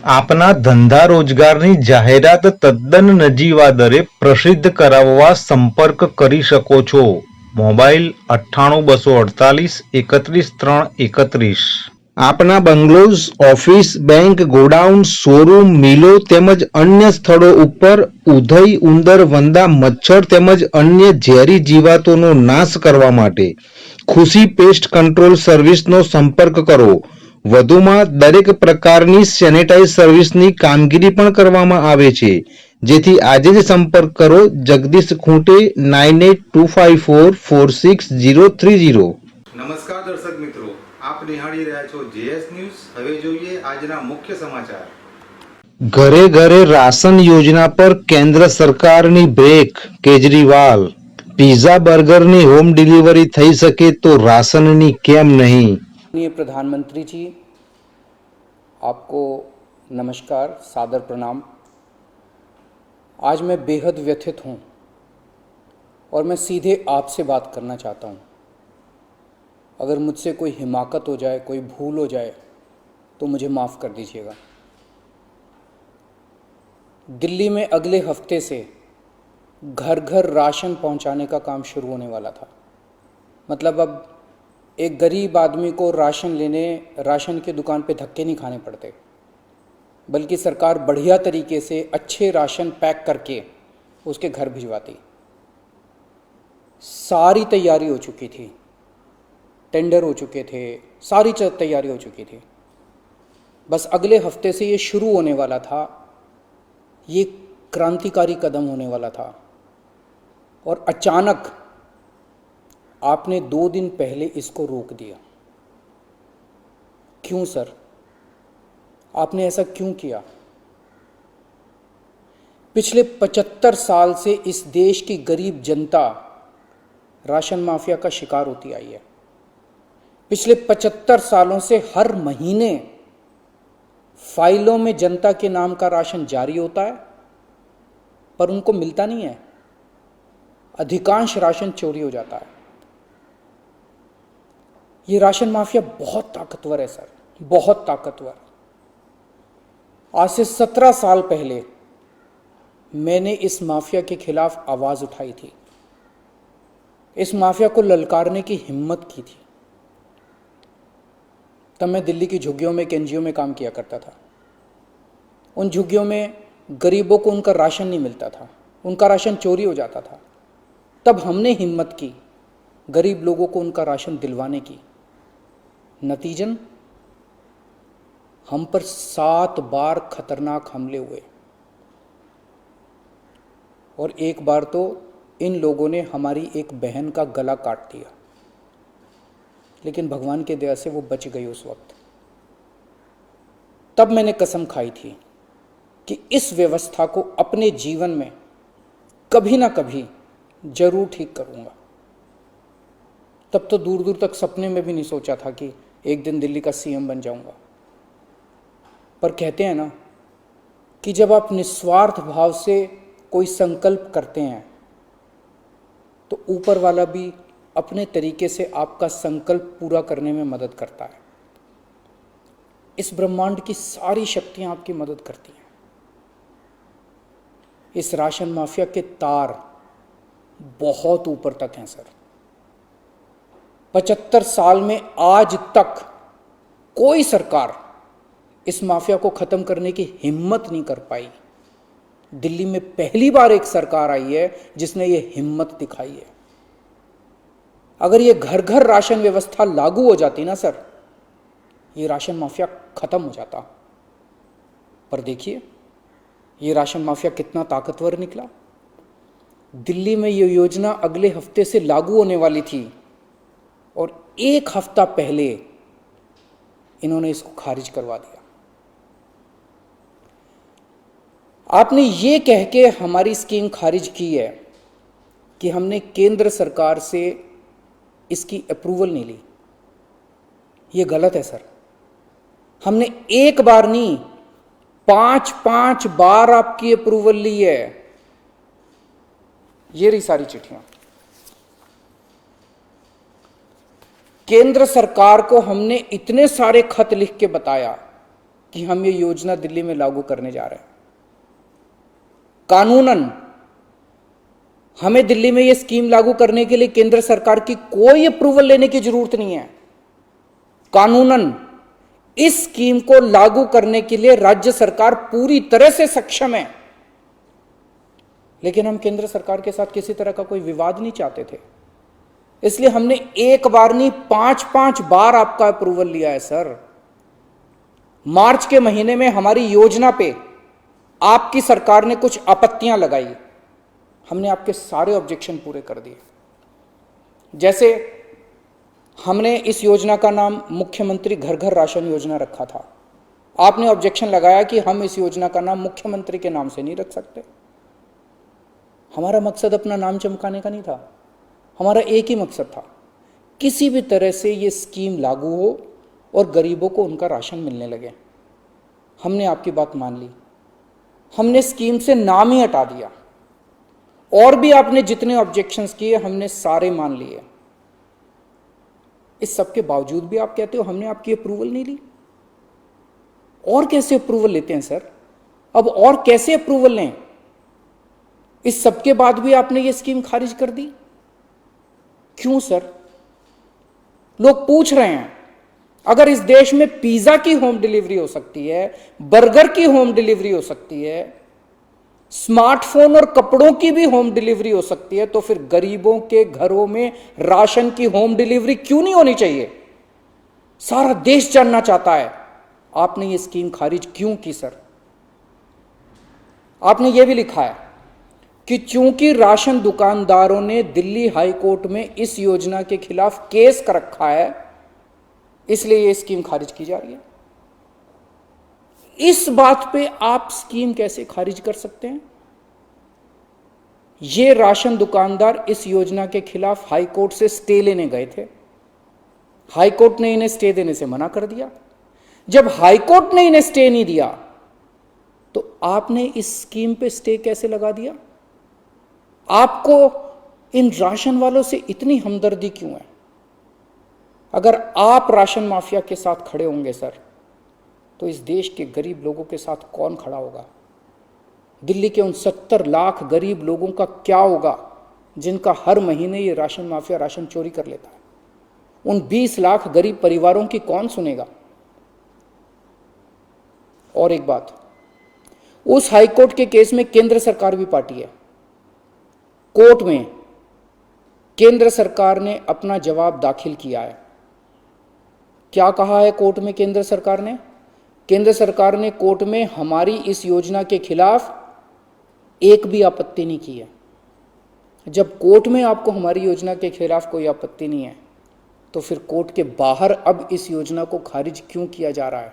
આપના ધંધા રોજગારની જાહેરાત તદ્દન નજીવા દરે પ્રસિદ્ધ કરાવવા સંપર્ક કરી શકો છો. મોબાઈલ 98 248 31 331. આપના bungalows, office, bank, godown, showroom, મિલો તેમજ અન્ય સ્થળો ઉપર ઉધઈ, ઉંદર, વંદા, મચ્છર તેમજ અન્ય ઝેરી જીવાતોનો નાશ કરવા માટે ખુશી પેસ્ટ કંટ્રોલ સર્વિસનો સંપર્ક કરો. વધુમાં દરેક પ્રકારની સેનેટાઈઝ સર્વિસની કામગીરી પણ કરવામાં આવે છે. જેથી આજે જ સંપર્ક કરો જગદીશ ખૂંટે 9825446030. નમસ્કાર દર્શક મિત્રો, આપ નિહાળી રહ્યા છો જેએસ ન્યૂઝ. હવે જોઈએ આજના મુખ્ય સમાચાર. ઘરે ઘરે રાશન યોજના પર કેન્દ્ર સરકારની બ્રેક. કેજરીવાલ. पिज्जा बर्गरनी होम डिलीवरी થઈ શકે તો રાશનની કેમ નહીં? माननीय प्रधानमंत्री जी, आपको नमस्कार, सादर प्रणाम। आज मैं बेहद व्यथित हूँ और मैं सीधे आपसे बात करना चाहता हूँ। अगर मुझसे कोई हिमाकत हो जाए, कोई भूल हो जाए तो मुझे माफ़ कर दीजिएगा। दिल्ली में अगले हफ्ते से घर घर राशन पहुँचाने का काम शुरू होने वाला था। मतलब अब एक गरीब आदमी को राशन लेने राशन की दुकान पे धक्के नहीं खाने पड़ते, बल्कि सरकार बढ़िया तरीके से अच्छे राशन पैक करके उसके घर भिजवाती। सारी तैयारी हो चुकी थी, टेंडर हो चुके थे, सारी तैयारी हो चुकी थी। बस अगले हफ्ते से ये शुरू होने वाला था। ये क्रांतिकारी कदम होने वाला था और अचानक आपने 2 दिन पहले इसको रोक दिया। क्यों सर? आपने ऐसा क्यों किया? पिछले 75 साल से इस देश की गरीब जनता राशन माफिया का शिकार होती आई है। पिछले 75 सालों से हर महीने फाइलों में जनता के नाम का राशन जारी होता है, पर उनको मिलता नहीं है। अधिकांश राशन चोरी हो जाता है। ये राशन माफिया बहुत ताकतवर है सर, बहुत ताकतवर। आज से 17 साल पहले मैंने इस माफिया के खिलाफ आवाज उठाई थी, इस माफिया को ललकारने की हिम्मत की थी। तब मैं दिल्ली की झुग्गियों में, एनजीओ में काम किया करता था। उन झुग्गियों में गरीबों को उनका राशन नहीं मिलता था, उनका राशन चोरी हो जाता था। तब हमने हिम्मत की गरीब लोगों को उनका राशन दिलवाने की। नतीजन हम पर 7 बार खतरनाक हमले हुए और एक बार तो इन लोगों ने हमारी एक बहन का गला काट दिया, लेकिन भगवान के दया से वो बच गई उस वक्त। तब मैंने कसम खाई थी कि इस व्यवस्था को अपने जीवन में कभी ना कभी जरूर ठीक करूंगा। तब तो दूर दूर तक सपने में भी नहीं सोचा था कि एक दिन दिल्ली का सीएम बन जाऊंगा। पर कहते हैं ना कि जब आप निस्वार्थ भाव से कोई संकल्प करते हैं तो ऊपर वाला भी अपने तरीके से आपका संकल्प पूरा करने में मदद करता है। इस ब्रह्मांड की सारी शक्तियां आपकी मदद करती हैं। इस राशन माफिया के तार बहुत ऊपर तक हैं सर। 75 साल में आज तक कोई सरकार इस माफिया को खत्म करने की हिम्मत नहीं कर पाई। दिल्ली में पहली बार एक सरकार आई है जिसने ये हिम्मत दिखाई है। अगर ये घर घर राशन व्यवस्था लागू हो जाती ना सर, ये राशन माफिया खत्म हो जाता। पर देखिए ये राशन माफिया कितना ताकतवर निकला। दिल्ली में ये योजना अगले हफ्ते से लागू होने वाली थी और 1 हफ्ता पहले इन्होंने इसको खारिज करवा दिया। आपने ये कह के हमारी स्कीम खारिज की है कि हमने केंद्र सरकार से इसकी अप्रूवल नहीं ली। ये गलत है सर। हमने एक बार नहीं, 5 बार आपकी अप्रूवल ली है। ये रही सारी चिट्ठियां। केंद्र सरकार को हमने इतने सारे खत लिख के बताया कि हम ये योजना दिल्ली में लागू करने जा रहे हैं। कानूनन हमें दिल्ली में ये स्कीम लागू करने के लिए केंद्र सरकार की कोई अप्रूवल लेने की जरूरत नहीं है। कानूनन इस स्कीम को लागू करने के लिए राज्य सरकार पूरी तरह से सक्षम है, लेकिन हम केंद्र सरकार के साथ किसी तरह का कोई विवाद नहीं चाहते थे, इसलिए हमने एक बार नहीं 5-5 बार आपका अप्रूवल लिया है सर। मार्च के महीने में हमारी योजना पे आपकी सरकार ने कुछ आपत्तियां लगाई, हमने आपके सारे ऑब्जेक्शन पूरे कर दिए। जैसे हमने इस योजना का नाम मुख्यमंत्री घर घर राशन योजना रखा था, आपने ऑब्जेक्शन लगाया कि हम इस योजना का नाम मुख्यमंत्री के नाम से नहीं रख सकते। हमारा मकसद अपना नाम चमकाने का नहीं था, हमारा एक ही मकसद था, किसी भी तरह से ये स्कीम लागू हो और गरीबों को उनका राशन मिलने लगे। हमने आपकी बात मान ली, हमने स्कीम से नाम ही हटा दिया, और भी आपने जितने ऑब्जेक्शंस किए हमने सारे मान लिए। इस सब के बावजूद भी आप कहते हो हमने आपकी अप्रूवल नहीं ली। और कैसे अप्रूवल लेते हैं सर? अब और कैसे अप्रूवल लें? इस सब के बाद भी आपने ये स्कीम खारिज कर दी, क्यों सर? लोग पूछ रहे हैं, अगर इस देश में पिज्जा की होम डिलीवरी हो सकती है, बर्गर की होम डिलीवरी हो सकती है, स्मार्टफोन और कपड़ों की भी होम डिलीवरी हो सकती है, तो फिर गरीबों के घरों में राशन की होम डिलीवरी क्यों नहीं होनी चाहिए? सारा देश जानना चाहता है आपने ये स्कीम खारिज क्यों की सर? आपने ये भी लिखा है कि चूंकि राशन दुकानदारों ने दिल्ली हाई कोर्ट में इस योजना के खिलाफ केस कर रखा है, इसलिए ये स्कीम खारिज की जा रही है। इस बात पे आप स्कीम कैसे खारिज कर सकते हैं? ये राशन दुकानदार इस योजना के खिलाफ हाई कोर्ट से स्टे लेने गए थे, हाई कोर्ट ने इन्हें स्टे देने से मना कर दिया। जब हाई कोर्ट ने इन्हें स्टे नहीं दिया तो आपने इस स्कीम पे स्टे कैसे लगा दिया? आपको इन राशन वालों से इतनी हमदर्दी क्यों है? अगर आप राशन माफिया के साथ खड़े होंगे सर, तो इस देश के गरीब लोगों के साथ कौन खड़ा होगा? दिल्ली के उन 70 लाख गरीब लोगों का क्या होगा जिनका हर महीने ये राशन माफिया राशन चोरी कर लेता है? उन 20 लाख गरीब परिवारों की कौन सुनेगा? और एक बात, उस हाईकोर्ट के केस में केंद्र सरकार भी पार्टी है। कोर्ट में केंद्र सरकार ने अपना जवाब दाखिल किया है। क्या कहा है कोर्ट में केंद्र सरकार ने? केंद्र सरकार ने कोर्ट में हमारी इस योजना के खिलाफ एक भी आपत्ति नहीं की है। जब कोर्ट में आपको हमारी योजना के खिलाफ कोई आपत्ति नहीं है, तो फिर कोर्ट के बाहर अब इस योजना को खारिज क्यों किया जा रहा है?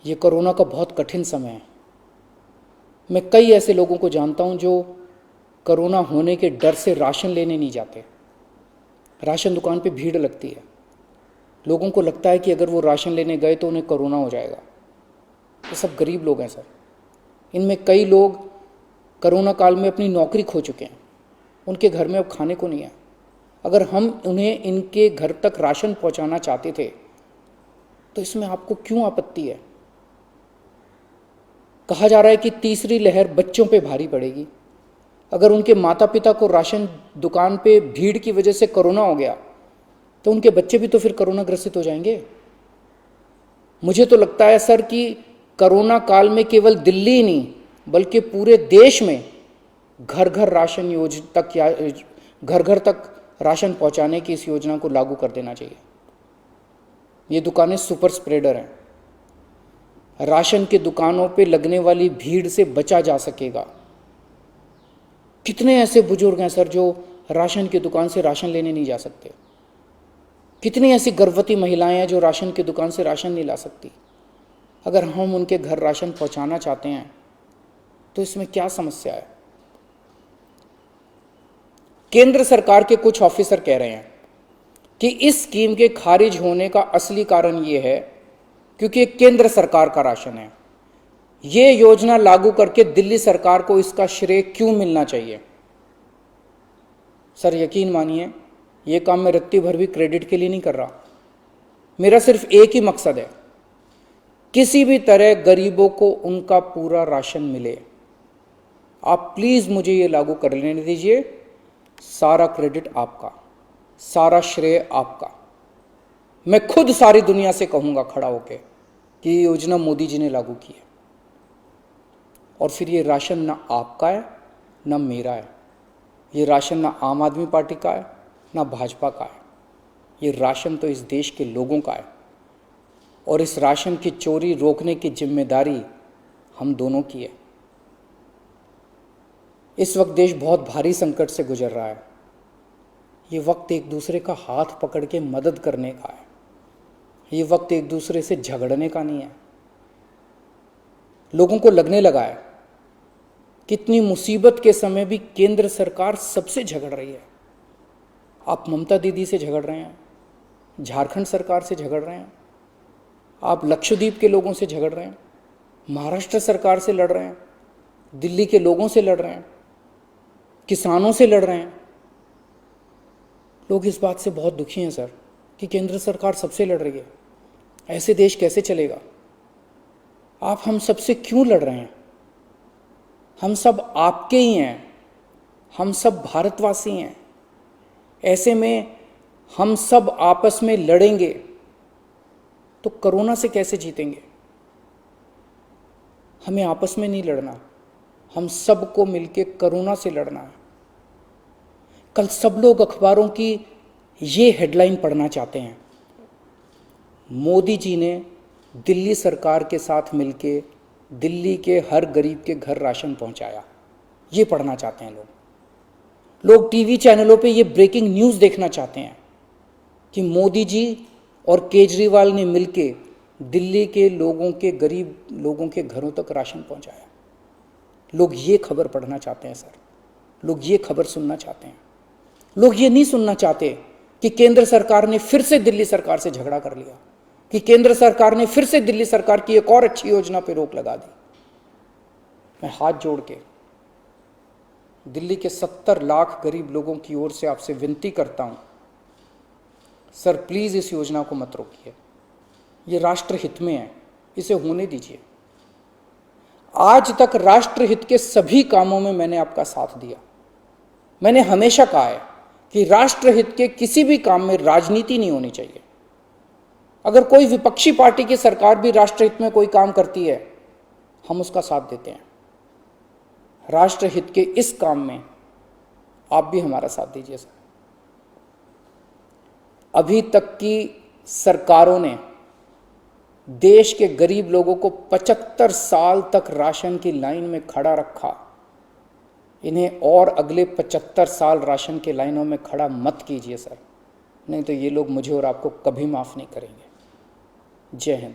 ये कोरोना का बहुत कठिन समय है। मैं कई ऐसे लोगों को जानता हूं जो कोरोना होने के डर से राशन लेने नहीं जाते। राशन दुकान पे भीड़ लगती है, लोगों को लगता है कि अगर वो राशन लेने गए तो उन्हें कोरोना हो जाएगा। ये सब गरीब लोग हैं सर। इनमें कई लोग कोरोना काल में अपनी नौकरी खो चुके हैं, उनके घर में अब खाने को नहीं है। अगर हम उन्हें इनके घर तक राशन पहुंचाना चाहते थे तो इसमें आपको क्यों आपत्ति है? कहा जा रहा है कि तीसरी लहर बच्चों पे भारी पड़ेगी। अगर उनके माता पिता को राशन दुकान पे भीड़ की वजह से कोरोना हो गया तो उनके बच्चे भी तो फिर कोरोना ग्रसित हो जाएंगे। मुझे तो लगता है सर कि कोरोना काल में केवल दिल्ली ही नहीं बल्कि पूरे देश में घर घर राशन योजना तक या घर घर तक राशन पहुंचाने की इस योजना को लागू कर देना चाहिए। ये दुकानें सुपर स्प्रेडर हैं। राशन की दुकानों पे लगने वाली भीड़ से बचा जा सकेगा। कितने ऐसे बुजुर्ग हैं सर जो राशन की दुकान से राशन लेने नहीं जा सकते? कितनी ऐसी गर्भवती महिलाएं हैं जो राशन की दुकान से राशन नहीं ला सकती? अगर हम उनके घर राशन पहुंचाना चाहते हैं तो इसमें क्या समस्या है? केंद्र सरकार के कुछ ऑफिसर कह रहे हैं कि इस स्कीम के खारिज होने का असली कारण यह है क्योंकि केंद्र सरकार का राशन है। ये योजना लागू करके दिल्ली सरकार को इसका श्रेय क्यों मिलना चाहिए? सर यकीन मानिए, ये काम मैं रत्ती भर भी क्रेडिट के लिए नहीं कर रहा। मेरा सिर्फ एक ही मकसद है, किसी भी तरह गरीबों को उनका पूरा राशन मिले। आप प्लीज मुझे ये लागू कर लेने दीजिए। सारा क्रेडिट आपका, सारा श्रेय आपका। मैं खुद सारी दुनिया से कहूंगा खड़ा होकर कि ये योजना मोदी जी ने लागू की है। और फिर ये राशन ना आपका है ना मेरा है, ये राशन ना आम आदमी पार्टी का है ना भाजपा का है। ये राशन तो इस देश के लोगों का है और इस राशन की चोरी रोकने की जिम्मेदारी हम दोनों की है। इस वक्त देश बहुत भारी संकट से गुजर रहा है। ये वक्त एक दूसरे का हाथ पकड़ के मदद करने का है। ये वक्त एक दूसरे से झगड़ने का नहीं है। लोगों को लगने लगा है कितनी मुसीबत के समय भी केंद्र सरकार सबसे झगड़ रही है। आप ममता दीदी से झगड़ रहे हैं, झारखंड सरकार से झगड़ रहे हैं, आप लक्षद्वीप के लोगों से झगड़ रहे हैं, महाराष्ट्र सरकार से लड़ रहे हैं, दिल्ली के लोगों से लड़ रहे हैं, किसानों से लड़ रहे हैं। लोग इस बात से बहुत दुखी हैं सर कि केंद्र सरकार सबसे लड़ रही है। ऐसे देश कैसे चलेगा? आप हम सबसे क्यों लड़ रहे हैं? हम सब आपके ही हैं, हम सब भारतवासी हैं। ऐसे में हम सब आपस में लड़ेंगे तो कोरोना से कैसे जीतेंगे? हमें आपस में नहीं लड़ना, हम सबको मिलके कोरोना से लड़ना है। कल सब लोग अखबारों की ये हेडलाइन पढ़ना चाहते हैं, मोदी जी ने दिल्ली सरकार के साथ मिलके दिल्ली के हर गरीब के घर राशन पहुंचाया। ये पढ़ना चाहते हैं लोग टीवी चैनलों पे ये ब्रेकिंग न्यूज़ देखना चाहते हैं कि मोदी जी और केजरीवाल ने मिलके दिल्ली के लोगों के, गरीब लोगों के घरों तक राशन पहुंचाया। लोग ये खबर पढ़ना चाहते हैं सर, लोग ये खबर सुनना चाहते हैं। लोग ये नहीं सुनना चाहते कि केंद्र सरकार ने फिर से दिल्ली सरकार से झगड़ा कर लिया, कि केंद्र सरकार ने फिर से दिल्ली सरकार की एक और अच्छी योजना पर रोक लगा दी। मैं हाथ जोड़ के दिल्ली के 70 लाख गरीब लोगों की ओर से आपसे विनती करता हूं, सर प्लीज इस योजना को मत रोकिए। ये राष्ट्रहित में है, इसे होने दीजिए। आज तक राष्ट्रहित के सभी कामों में मैंने आपका साथ दिया। मैंने हमेशा कहा है कि राष्ट्रहित के किसी भी काम में राजनीति नहीं होनी चाहिए। अगर कोई विपक्षी पार्टी की सरकार भी राष्ट्रहित में कोई काम करती है, हम उसका साथ देते हैं। राष्ट्रहित के इस काम में आप भी हमारा साथ दीजिए सर। अभी तक की सरकारों ने देश के गरीब लोगों को 75 साल तक राशन की लाइन में खड़ा रखा। इन्हें और अगले 75 साल राशन की लाइनों में खड़ा मत कीजिए सर, नहीं तो ये लोग मुझे और आपको कभी माफ नहीं करेंगे। जय हिंद।